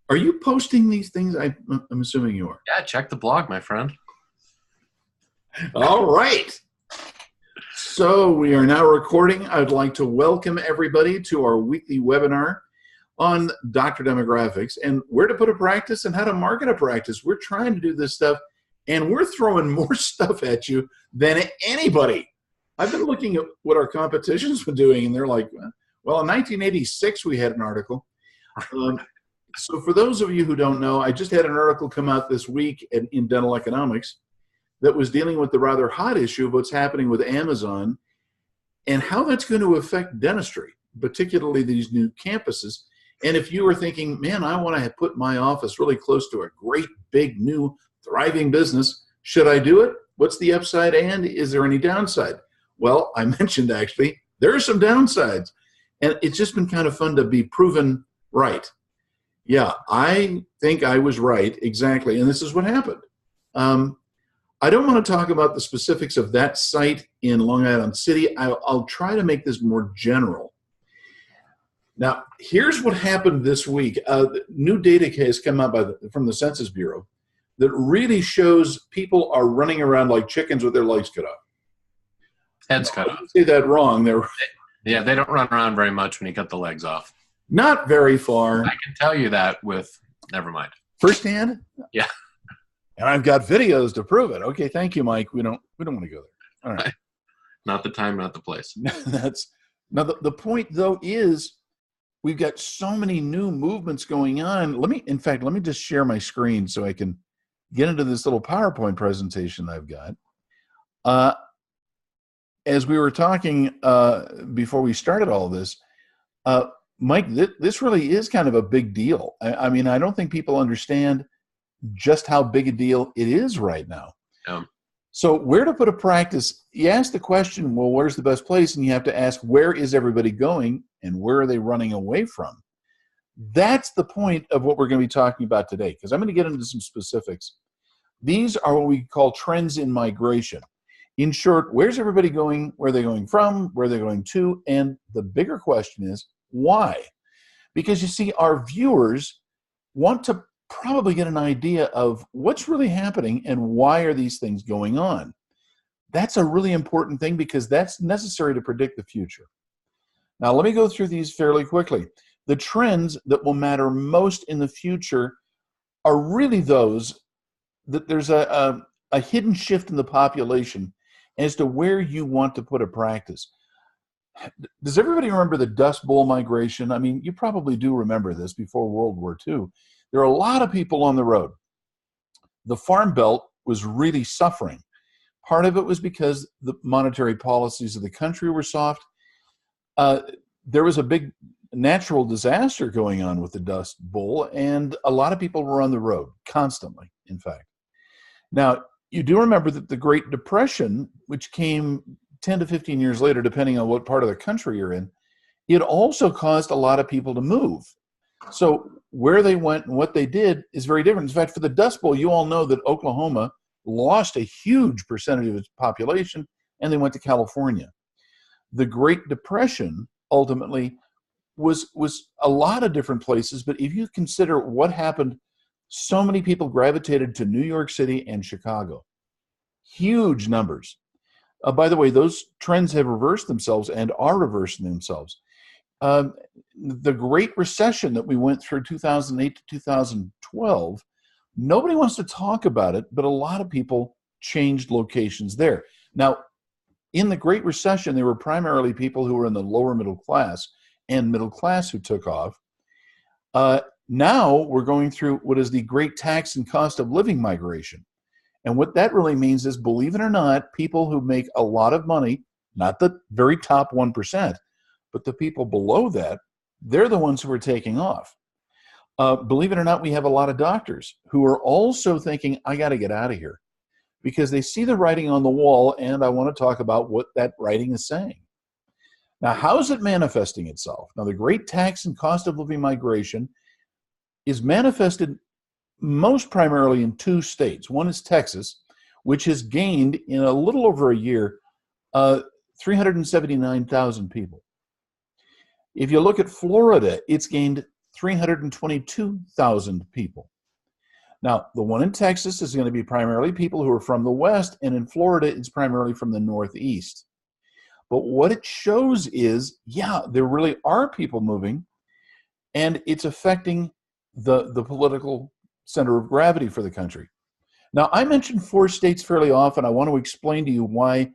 Are you posting these things? I'm assuming you are. Yeah, check the blog, my friend. All right. So we are now recording. I'd like to welcome everybody to our weekly webinar on doctor demographics and where to put a practice and how to market a practice. We're trying to do this stuff, and we're throwing more stuff at you than anybody. I've been looking at what our competition's been doing, and they're like, well, in 1986, we had an article. So for those of you who don't know, I just had an article come out this week in Dental Economics that was dealing with the rather hot issue of what's happening with Amazon and how that's going to affect dentistry, particularly these new campuses. And if you were thinking, man, I want to put my office really close to a great, big, new, thriving business, should I do it? What's the upside and is there any downside? Well, I mentioned actually, there are some downsides. And it's just been kind of fun to be proven right. Yeah, I think I was right, exactly. And this is what happened. I don't want to talk about the specifics of that site in Long Island City. I'll try to make this more general. Now, here's what happened this week. New data has come out from the Census Bureau that really shows people are running around like chickens with their legs cut off. Heads cut off. I say that wrong. Yeah, they don't run around very much when you cut the legs off. Not very far. I can tell you that with, never mind. Firsthand? Yeah. And I've got videos to prove it. Okay, thank you, Mike. We don't want to go there. All right. Not the time, not the place. Now the point though is we've got so many new movements going on. Let me just share my screen so I can get into this little PowerPoint presentation I've got. As we were talking before we started all this, Mike, this really is kind of a big deal. I mean, I don't think people understand just how big a deal it is right now. So where to put a practice, you ask the question, well, where's the best place? And you have to ask, where is everybody going and where are they running away from? That's the point of what we're going to be talking about today, because I'm going to get into some specifics. These are what we call trends in migration. In short, where's everybody going, where are they going from, where are they going to, and the bigger question is, why? Because you see, our viewers want to probably get an idea of what's really happening and why are these things going on. That's a really important thing because that's necessary to predict the future. Now, let me go through these fairly quickly. The trends that will matter most in the future are really those that there's a hidden shift in the population as to where you want to put a practice. Does everybody remember the Dust Bowl migration? I mean, you probably do remember this before World War II. There are a lot of people on the road. The Farm Belt was really suffering. Part of it was because the monetary policies of the country were soft. There was a big natural disaster going on with the Dust Bowl, and a lot of people were on the road constantly, in fact. Now, you do remember that the Great Depression, which came 10 to 15 years later, depending on what part of the country you're in, it also caused a lot of people to move. So where they went and what they did is very different. In fact, for the Dust Bowl, you all know that Oklahoma lost a huge percentage of its population, and they went to California. The Great Depression ultimately was a lot of different places, but if you consider what happened, so many people gravitated to New York City and Chicago. Huge numbers. By the way, those trends have reversed themselves and are reversing themselves. The Great Recession that we went through 2008 to 2012, nobody wants to talk about it, but a lot of people changed locations there. Now, in the Great Recession, there were primarily people who were in the lower middle class and middle class who took off. Now we're going through what is the great tax and cost of living migration. And what that really means is, believe it or not, people who make a lot of money, not the very top 1%, but the people below that, they're the ones who are taking off. Believe it or not, we have a lot of doctors who are also thinking, I got to get out of here, because they see the writing on the wall, and I want to talk about what that writing is saying. Now, how is it manifesting itself? Now, the great tax and cost of living migration is manifested most primarily in two states. One is Texas, which has gained in a little over a year 379,000 people. If you look at Florida, it's gained 322,000 people. Now, the one in Texas is going to be primarily people who are from the West, and in Florida, it's primarily from the Northeast. But what it shows is, yeah, there really are people moving, and it's affecting the political center of gravity for the country. Now, I mention 4 states fairly often. I want to explain to you why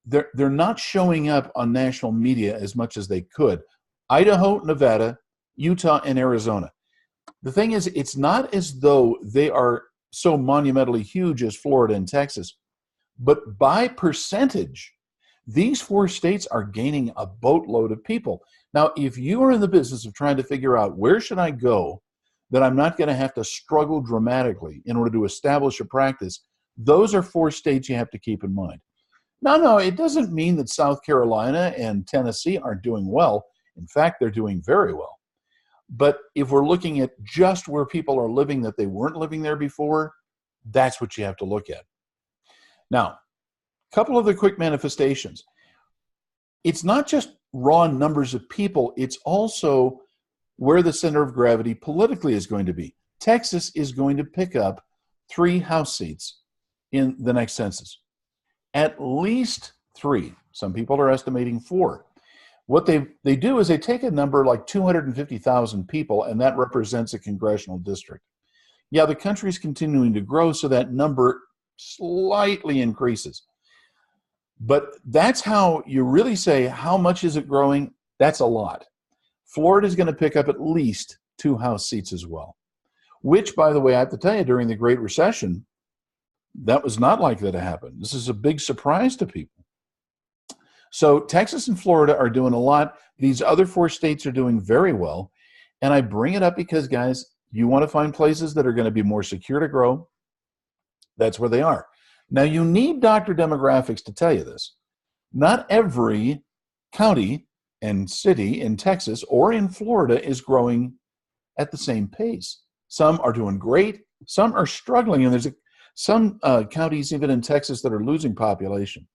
they're not showing up on national media as much as they could. Idaho, Nevada, Utah, and Arizona. The thing is, it's not as though they are so monumentally huge as Florida and Texas, but by percentage, these 4 states are gaining a boatload of people. Now, if you are in the business of trying to figure out where should I go that I'm not going to have to struggle dramatically in order to establish a practice, those are 4 states you have to keep in mind. No, it doesn't mean that South Carolina and Tennessee aren't doing well. In fact, they're doing very well. But if we're looking at just where people are living that they weren't living there before, that's what you have to look at. Now, a couple of the quick manifestations. It's not just raw numbers of people, it's also where the center of gravity politically is going to be. Texas is going to pick up 3 House seats in the next census. At least 3. Some people are estimating 4. What they do is they take a number like 250,000 people, and that represents a congressional district. Yeah, the country's continuing to grow, so that number slightly increases. But that's how you really say, how much is it growing? That's a lot. Florida is going to pick up at least 2 House seats as well, which, by the way, I have to tell you, during the Great Recession, that was not likely to happen. This is a big surprise to people. So Texas and Florida are doing a lot. These other 4 states are doing very well. And I bring it up because, guys, you want to find places that are going to be more secure to grow. That's where they are. Now, you need doctor demographics to tell you this. Not every county and city in Texas or in Florida is growing at the same pace. Some are doing great. Some are struggling. And there's some counties even in Texas that are losing population.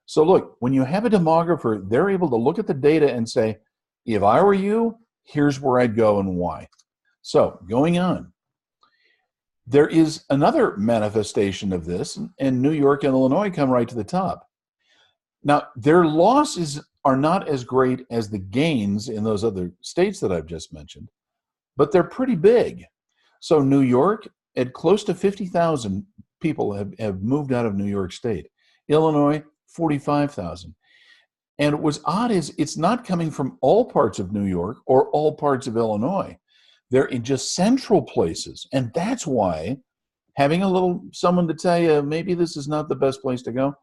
So look, when you have a demographer, they're able to look at the data and say, if I were you, here's where I'd go and why. So going on, there is another manifestation of this, and New York and Illinois come right to the top. Now, their losses are not as great as the gains in those other states that I've just mentioned, but they're pretty big. So New York, at close to 50,000 people have moved out of New York State. Illinois, 45,000. And what's odd is it's not coming from all parts of New York or all parts of Illinois. They're in just central places. And that's why having a little someone to tell you maybe this is not the best place to go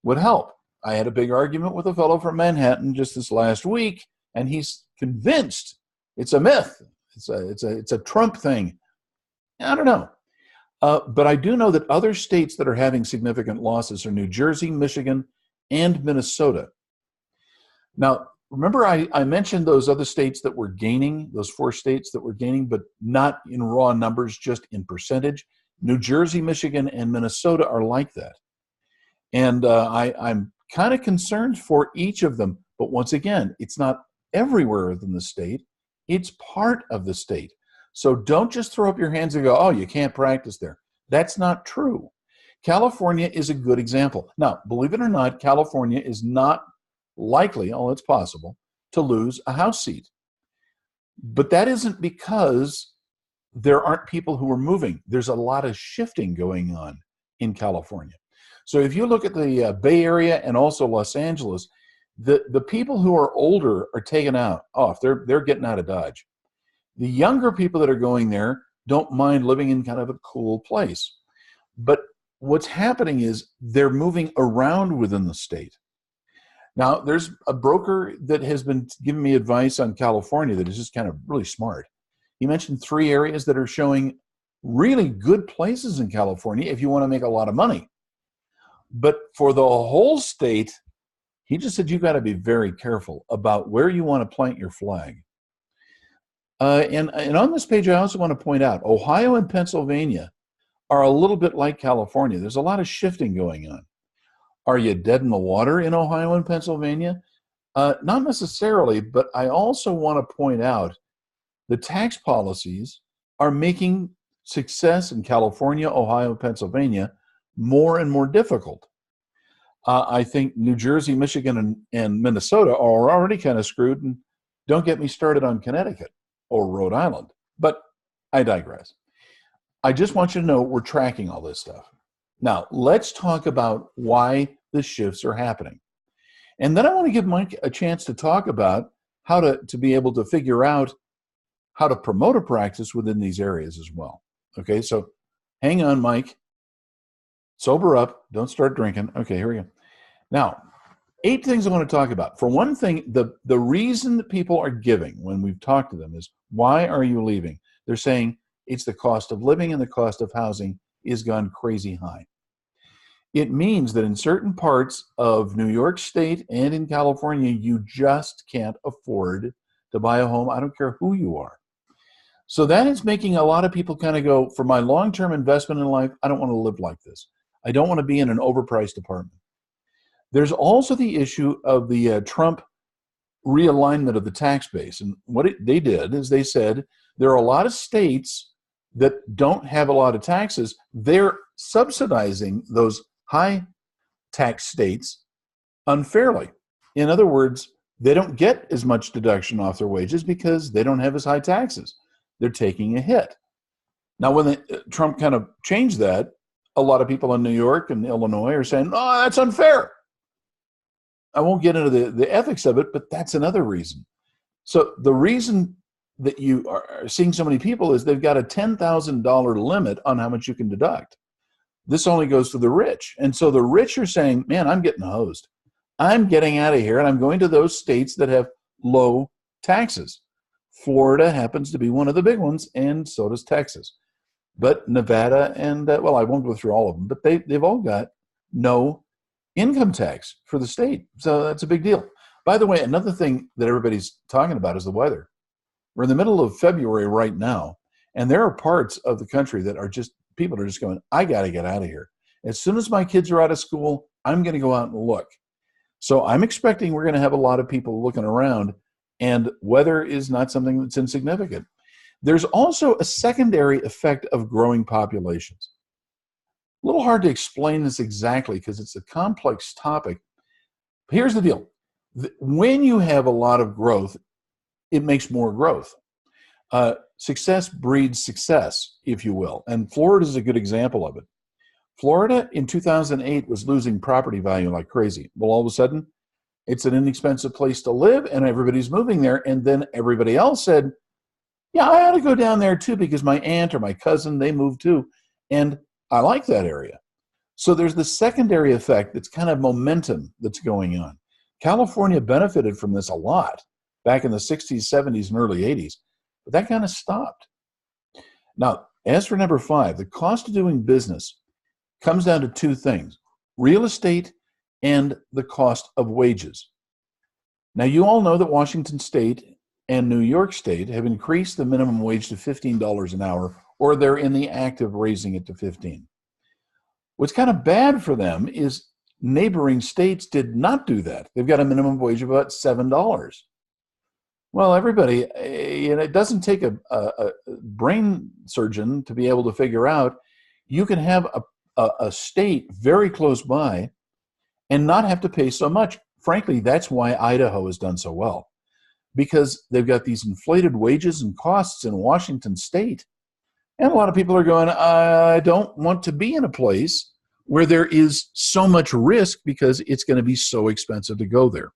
would help. I had a big argument with a fellow from Manhattan just this last week, and he's convinced it's a myth. It's a Trump thing. I don't know. But I do know that other states that are having significant losses are New Jersey, Michigan, and Minnesota. Now, remember I mentioned those other states that were gaining, those 4 states that were gaining, but not in raw numbers, just in percentage. New Jersey, Michigan, and Minnesota are like that. And I'm kind of concerned for each of them. But once again, it's not everywhere within the state. It's part of the state. So don't just throw up your hands and go, oh, you can't practice there. That's not true. California is a good example. Now, believe it or not, California is not likely, although it's possible, to lose a House seat. But that isn't because there aren't people who are moving. There's a lot of shifting going on in California. So if you look at the Bay Area and also Los Angeles, the people who are older are taken off. They're getting out of Dodge. The younger people that are going there don't mind living in kind of a cool place. But what's happening is they're moving around within the state. Now, there's a broker that has been giving me advice on California that is just kind of really smart. He mentioned 3 areas that are showing really good places in California if you want to make a lot of money. But for the whole state, he just said you've got to be very careful about where you want to plant your flag. And on this page, I also want to point out, Ohio and Pennsylvania are a little bit like California. There's a lot of shifting going on. Are you dead in the water in Ohio and Pennsylvania? Not necessarily, but I also want to point out The tax policies are making success in California, Ohio, Pennsylvania more and more difficult. I think New Jersey, Michigan, and Minnesota are already kind of screwed. And don't get me started on Connecticut or Rhode Island. But I digress. I just want you to know we're tracking all this stuff. Now, let's talk about why the shifts are happening. And then I want to give Mike a chance to talk about how to be able to figure out how to promote a practice within these areas as well. Okay, so hang on, Mike. Sober up. Don't start drinking. Okay, here we go. Now, 8 things I want to talk about. For one thing, the reason that people are giving when we've talked to them is, why are you leaving? They're saying it's the cost of living and the cost of housing is gone crazy high. It means that in certain parts of New York State and in California, you just can't afford to buy a home. I don't care who you are. So that is making a lot of people kind of go, for my long-term investment in life, I don't want to live like this. I don't want to be in an overpriced apartment. There's also the issue of the Trump realignment of the tax base. And what they did is they said there are a lot of states that don't have a lot of taxes. They're subsidizing those high tax states unfairly. In other words, they don't get as much deduction off their wages because they don't have as high taxes. They're taking a hit. Now, when Trump kind of changed that, a lot of people in New York and Illinois are saying, oh, that's unfair. I won't get into the ethics of it, but that's another reason. So the reason that you are seeing so many people is they've got a $10,000 limit on how much you can deduct. This only goes to the rich. And so the rich are saying, man, I'm getting hosed. I'm getting out of here, and I'm going to those states that have low taxes. Florida happens to be one of the big ones, and so does Texas. But Nevada and, well, I won't go through all of them, but they've all got no income tax for the state. So that's a big deal. By the way, another thing that everybody's talking about is the weather. We're in the middle of February right now, and there are parts of the country that are just, people are just going, I got to get out of here. As soon as my kids are out of school, I'm going to go out and look. So I'm expecting we're going to have a lot of people looking around, and weather is not something that's insignificant. There's also a secondary effect of growing populations. A little hard to explain this exactly because it's a complex topic. Here's the deal. When you have a lot of growth, it makes more growth. Success breeds success, if you will. And Florida is a good example of it. Florida in 2008 was losing property value like crazy. Well, all of a sudden, it's an inexpensive place to live and everybody's moving there. And then everybody else said, yeah, I ought to go down there too because my aunt or my cousin, they moved too. And I like that area. So there's the secondary effect that's kind of momentum that's going on. California benefited from this a lot back in the 60s, 70s, and early 80s, but that kind of stopped. Now, as for number 5, the cost of doing business comes down to 2 things, real estate and the cost of wages. Now, you all know that Washington State and New York State have increased the minimum wage to $15 an hour, or they're in the act of raising it to $15. What's kind of bad for them is neighboring states did not do that. They've got a minimum wage of about $7. Well, everybody, it doesn't take a brain surgeon to be able to figure out you can have a state very close by and not have to pay so much. Frankly, that's why Idaho has done so well, because they've got these inflated wages and costs in Washington State. And a lot of people are going, I don't want to be in a place where there is so much risk because it's going to be so expensive to go there.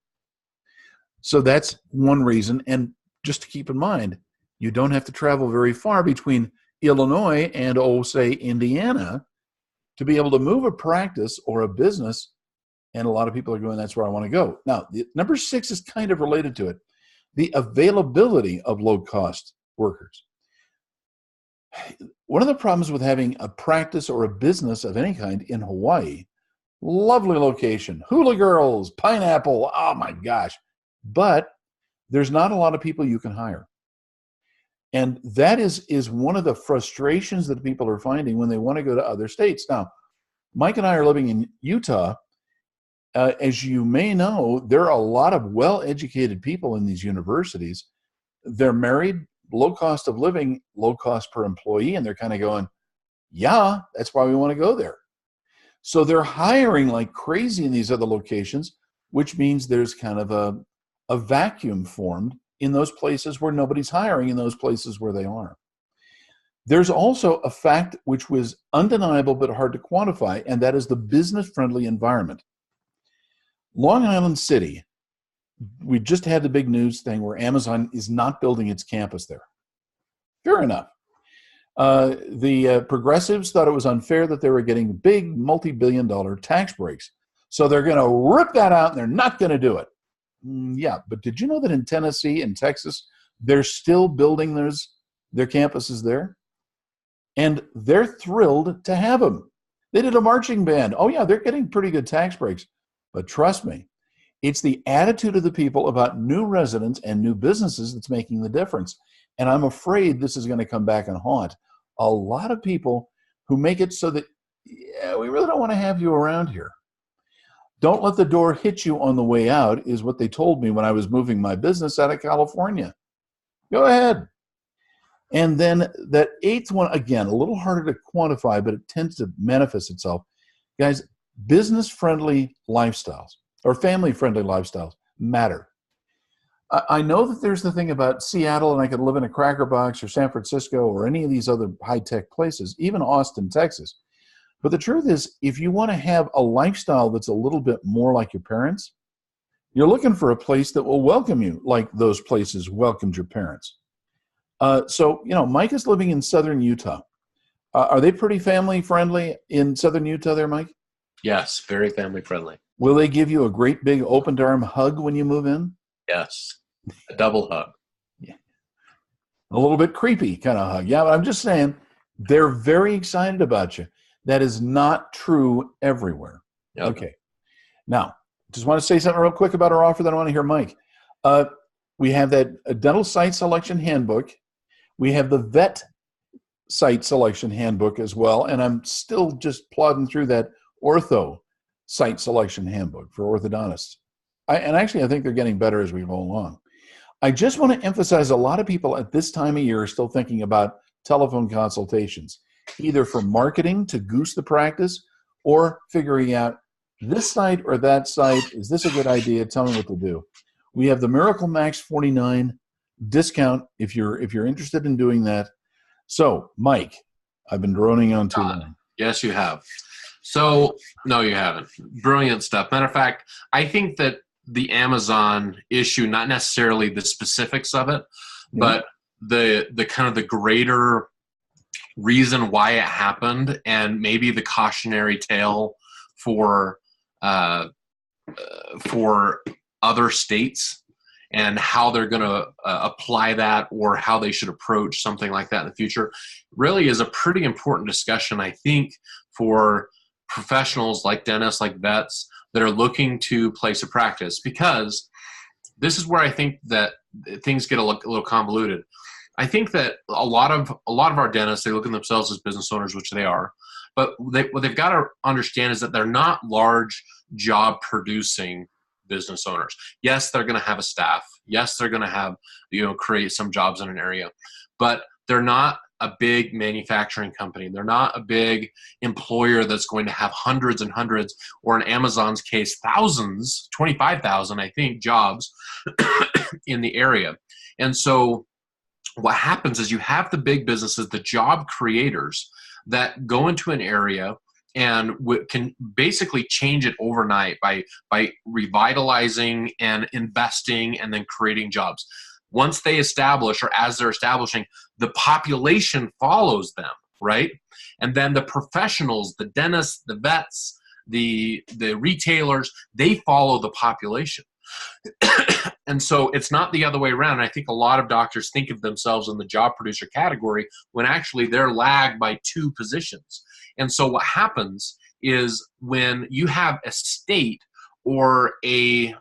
So that's one reason. And just to keep in mind, you don't have to travel very far between Illinois and, say, Indiana to be able to move a practice or a business. And a lot of people are going, that's where I want to go. Now, number 6 is kind of related to it. The availability of low-cost workers. One of the problems with having a practice or a business of any kind in Hawaii, lovely location, hula girls, pineapple, oh my gosh, but there's not a lot of people you can hire. And that is one of the frustrations that people are finding when they want to go to other states. Now, Mike and I are living in Utah. As you may know, there are a lot of well-educated people in these universities. They're married. low cost of living, low cost per employee, and they're kind of going, yeah, that's why we want to go there. So they're hiring like crazy in these other locations, which means there's kind of a vacuum formed in those places where nobody's hiring, in those places where they are. There's also a fact which was undeniable but hard to quantify, and that is the business-friendly environment. Long Island City, we just had the big news thing where Amazon is not building its campus there. Fair enough. The progressives thought it was unfair that they were getting big multi-billion-dollar tax breaks. So they're going to rip that out and they're not going to do it. Yeah, but did you know that in Tennessee and Texas, they're still building their campuses there? And they're thrilled to have them. They did a marching band. Oh yeah, they're getting pretty good tax breaks. But trust me, it's the attitude of the people about new residents and new businesses that's making the difference. And I'm afraid this is going to come back and haunt a lot of people who make it so that, yeah, we really don't want to have you around here. Don't let the door hit you on the way out is what they told me when I was moving my business out of California. Go ahead. And then that eighth one, again, a little harder to quantify, but it tends to manifest itself. Guys, business-friendly lifestyles or family-friendly lifestyles matter. I know that there's the thing about Seattle and I could live in a cracker box or San Francisco or any of these other high-tech places, even Austin, Texas. But the truth is, if you want to have a lifestyle that's a little bit more like your parents, you're looking for a place that will welcome you like those places welcomed your parents. So, Mike is living in southern Utah. Are they pretty family-friendly in southern Utah there, Mike? Yes, very family-friendly. Will they give you a great big open-arm hug when you move in? Yes, a double hug. Yeah. A little bit creepy kind of hug. Yeah, but I'm just saying, they're very excited about you. That is not true everywhere. Okay. Now, just want to say something real quick about our offer that I want to hear Mike. We have that dental site selection handbook. We have the vet site selection handbook as well. And I'm still just plodding through that ortho site selection handbook for orthodontists. And actually, I think they're getting better as we go along. I just want to emphasize a lot of people at this time of year are still thinking about telephone consultations, either for marketing to goose the practice or figuring out this site or that site. Is this a good idea? Tell me what to do. We have the Miracle Max 49 discount if you're interested in doing that. So, Mike, I've been droning on too long. Yes, you have. So, no, you haven't. Brilliant stuff. Matter of fact, I think that the Amazon issue, not necessarily the specifics of it, but the kind of the greater reason why it happened and maybe the cautionary tale for other states and how they're going to apply that or how they should approach something like that in the future really is a pretty important discussion, I think, for professionals like dentists, like vets, that are looking to place a practice, because this is where I think that things get a little convoluted. I think that a lot of our dentists, they look at themselves as business owners, which they are, but what they've got to understand is that they're not large job producing business owners. Yes, they're going to have a staff. Yes, they're going to have, create some jobs in an area, but they're not a big manufacturing company. They're not a big employer that's going to have hundreds and hundreds, or in Amazon's case, thousands, 25,000, I think, jobs in the area. And so what happens is you have the big businesses, the job creators, that go into an area and can basically change it overnight by revitalizing and investing and then creating jobs. Once they establish, or as they're establishing, the population follows them, right? And then the professionals, the dentists, the vets, the retailers, they follow the population. And so it's not the other way around. I think a lot of doctors think of themselves in the job producer category when actually they're lagged by two positions. And so what happens is when you have a state or a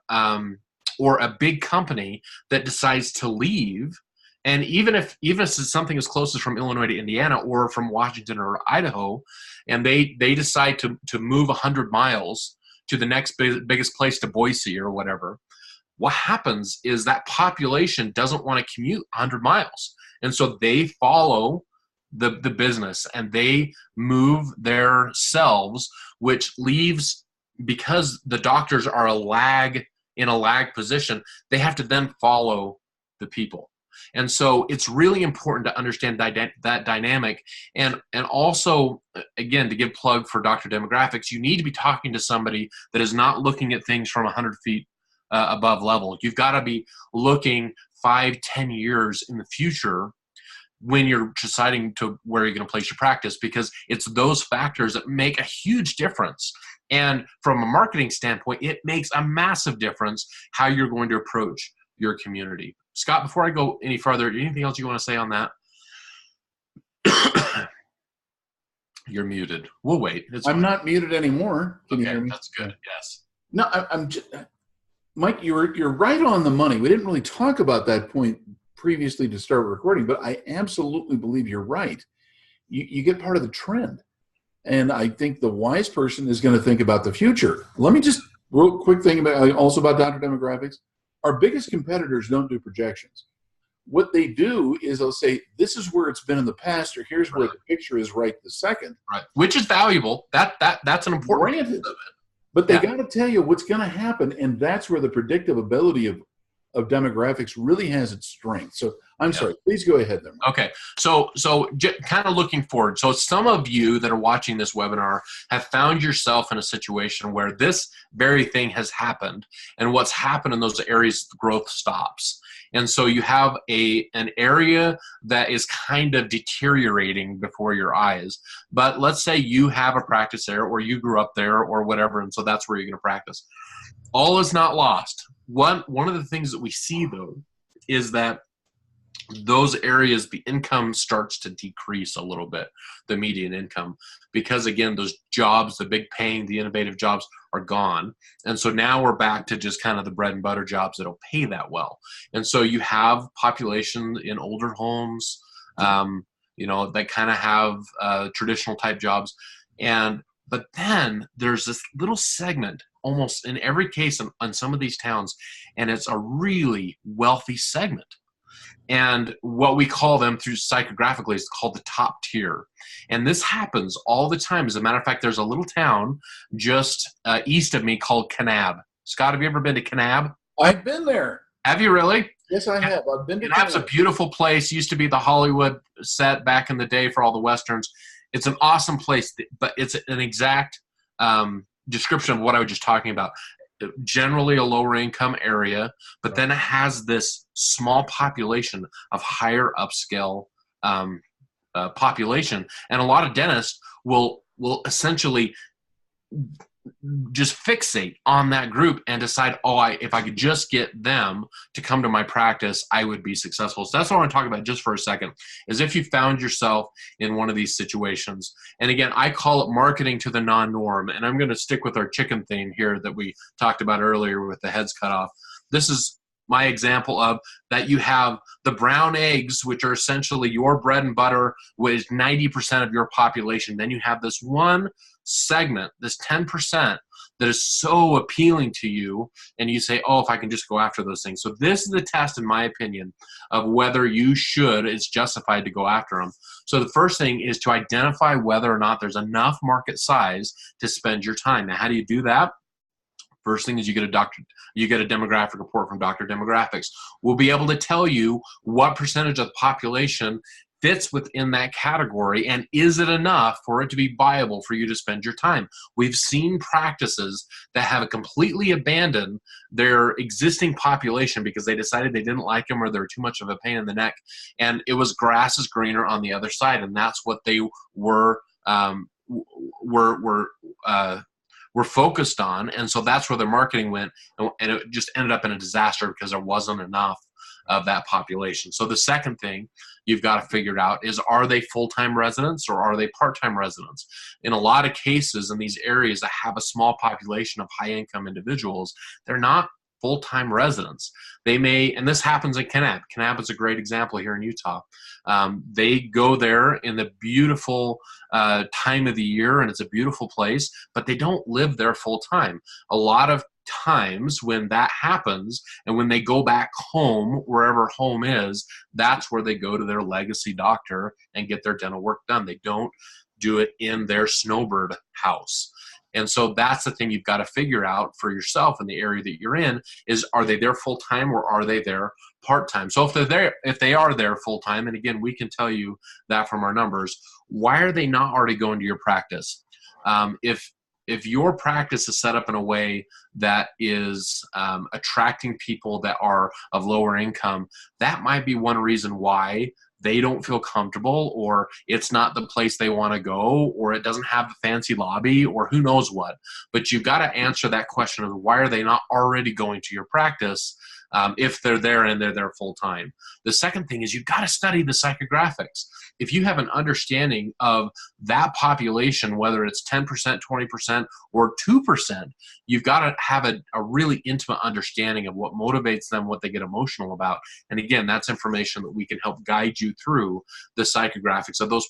big company that decides to leave, and even if it's something as close as from Illinois to Indiana or from Washington or Idaho, and they decide to move 100 miles to the next biggest place, to Boise or whatever, what happens is that population doesn't want to commute 100 miles. And so they follow the business and they move their selves, which leaves, because the doctors are in a lag position, they have to then follow the people. And so it's really important to understand that dynamic. And also, again, to give plug for Dr. Demographics, you need to be talking to somebody that is not looking at things from 100 feet above level. You've got to be looking 5-10 years in the future when you're deciding to where you're going to place your practice, because it's those factors that make a huge difference. And from a marketing standpoint, it makes a massive difference how you're going to approach your community. Scott, before I go any further, anything else you want to say on that? You're muted. We'll wait. I'm not muted anymore. Can you hear me? That's good. Yes. No, I'm just, Mike, you're right on the money. We didn't really talk about that point previously to start recording, but I absolutely believe you're right. You get part of the trend. And I think the wise person is going to think about the future. Let me just, real quick thing about Dr. Demographics. Our biggest competitors don't do projections. What they do is they'll say, this is where it's been in the past, or here's where the picture is right this second. Right. Which is valuable. That's an important piece of it. But they got to tell you what's going to happen, and that's where the predictive ability of demographics really has its strength. So I'm sorry, please go ahead there, Mike. Okay. So kind of looking forward. So some of you that are watching this webinar have found yourself in a situation where this very thing has happened, and what's happened in those areas, growth stops. And so you have an area that is kind of deteriorating before your eyes. But let's say you have a practice there, or you grew up there, or whatever, and so that's where you're going to practice. All is not lost. One of the things that we see, though, is that those areas, the income starts to decrease a little bit, the median income, because, again, those jobs, the big paying, the innovative jobs are gone. And so now we're back to just kind of the bread and butter jobs that don't pay that well. And so you have population in older homes, that kind of have traditional type jobs. But then there's this little segment almost in every case in some of these towns, and it's a really wealthy segment. And what we call them through psychographically is called the top tier. And this happens all the time. As a matter of fact, there's a little town just east of me called Kanab. Scott, have you ever been to Kanab? I've been there. Have you really? Yes, I have. I've been to Kanab's a beautiful place. Used to be the Hollywood set back in the day for all the Westerns. It's an awesome place, but it's an exact description of what I was just talking about. Generally a lower income area, but then it has this small population of higher upscale population. And a lot of dentists will essentially just fixate on that group and decide, if I could just get them to come to my practice, I would be successful. So that's what I want to talk about just for a second, is if you found yourself in one of these situations. And again, I call it marketing to the non-norm. And I'm going to stick with our chicken theme here that we talked about earlier with the heads cut off. This is my example of that. You have the brown eggs, which are essentially your bread and butter, with 90% of your population. Then you have this one segment, this 10%, that is so appealing to you, and you say, if I can just go after those things. So this is the test, in my opinion, of whether it's justified to go after them. So the first thing is to identify whether or not there's enough market size to spend your time. Now, how do you do that? First thing is you get a demographic report from Dr. Demographics. We'll be able to tell you what percentage of the population fits within that category, and is it enough for it to be viable for you to spend your time? We've seen practices that have completely abandoned their existing population because they decided they didn't like them or they were too much of a pain in the neck, and it was grass is greener on the other side, and that's what they were focused on. And so that's where their marketing went, and it just ended up in a disaster because there wasn't enough of that population. So the second thing you've got to figure out is, are they full-time residents or are they part-time residents? In a lot of cases in these areas that have a small population of high-income individuals, they're not full-time residents. They may, and this happens in Kanab. Kanab is a great example here in Utah. They go there in the beautiful time of the year, and it's a beautiful place, but they don't live there full-time. A lot of times when that happens, and when they go back home, wherever home is, that's where they go to their legacy doctor and get their dental work done. They don't do it in their snowbird house. And so that's the thing you've got to figure out for yourself in the area that you're in is, are they there full time or are they there part time? So if they are there full time, and again, we can tell you that from our numbers, why are they not already going to your practice? If your practice is set up in a way that is attracting people that are of lower income, that might be one reason why they don't feel comfortable, or it's not the place they want to go, or it doesn't have a fancy lobby, or who knows what. But you've got to answer that question of why are they not already going to your practice if they're there and they're there full time. The second thing is you've got to study the psychographics. If you have an understanding of that population, whether it's 10%, 20%, or 2%, you've got to have a really intimate understanding of what motivates them, what they get emotional about. And again, that's information that we can help guide you through the psychographics of those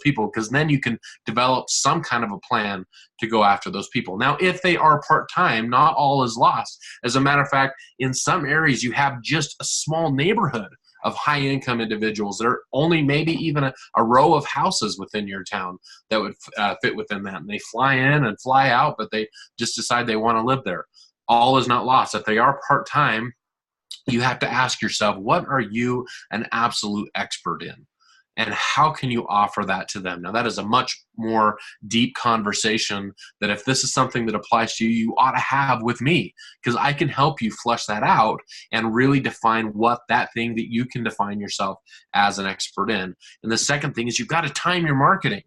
people, because then you can develop some kind of a plan to go after those people. Now, if they are part-time, not all is lost. As a matter of fact, in some areas, you have just a small neighborhood of high-income individuals. There are only maybe even a row of houses within your town that would fit within that. And they fly in and fly out, but they just decide they want to live there. All is not lost. If they are part-time, you have to ask yourself, what are you an absolute expert in? And how can you offer that to them? Now, that is a much more deep conversation that if this is something that applies to you, you ought to have with me, because I can help you flesh that out and really define what that thing that you can define yourself as an expert in. And the second thing is you've got to time your marketing.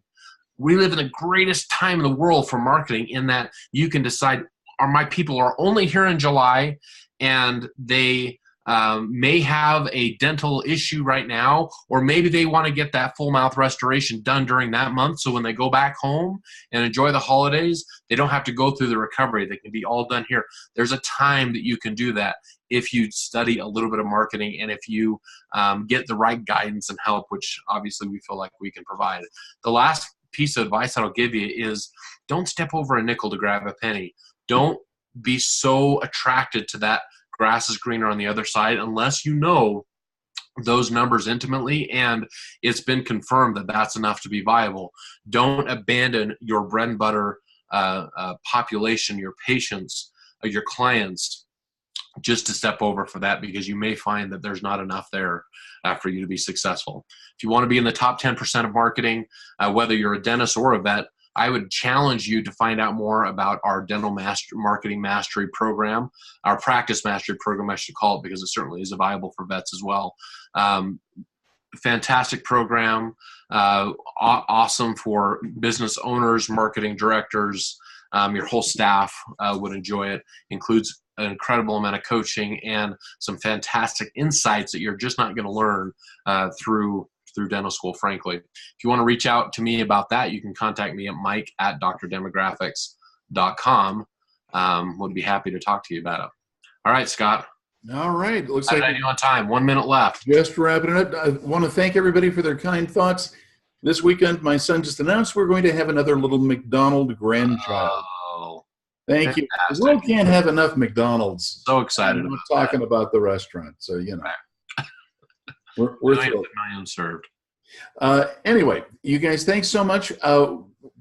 We live in the greatest time in the world for marketing, in that you can decide, my people are only here in July and they may have a dental issue right now, or maybe they want to get that full mouth restoration done during that month. So when they go back home and enjoy the holidays, they don't have to go through the recovery. They can be all done here. There's a time that you can do that if you study a little bit of marketing and if you get the right guidance and help, which obviously we feel like we can provide. The last piece of advice that I'll give you is don't step over a nickel to grab a penny. Don't be so attracted to that grass is greener on the other side unless you know those numbers intimately and it's been confirmed that that's enough to be viable. Don't abandon your bread and butter population, your patients, your clients, just to step over for that, because you may find that there's not enough there for you to be successful. If you want to be in the top 10% of marketing, whether you're a dentist or a vet, I would challenge you to find out more about our Dental Marketing Mastery program, our Practice Mastery program, I should call it, because it certainly is viable for vets as well. Fantastic program, awesome for business owners, marketing directors, your whole staff would enjoy it. Includes an incredible amount of coaching and some fantastic insights that you're just not going to learn through dental school, frankly. If you want to reach out to me about that, you can contact me at mike@drdemographics.com. Would be happy to talk to you about it. All right, Scott. All right. Looks like like you're on time. 1 minute left. Just wrapping it up. I want to thank everybody for their kind thoughts. This weekend, my son just announced we're going to have another little McDonald grandchild. Oh, thank fantastic. you. The world can't have enough McDonald's. So excited. I'm talking about the restaurant, so you know. We're thrilled. Served. Anyway, you guys, thanks so much.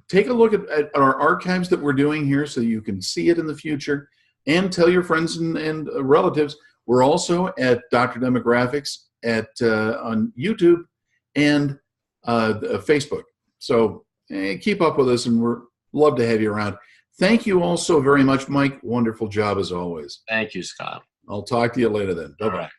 Take a look at our archives that we're doing here so you can see it in the future, and tell your friends and relatives. We're also at Dr. Demographics on YouTube and Facebook. So keep up with us, and we're love to have you around. Thank you all so very much, Mike. Wonderful job as always. Thank you, Scott. I'll talk to you later then. Bye-bye.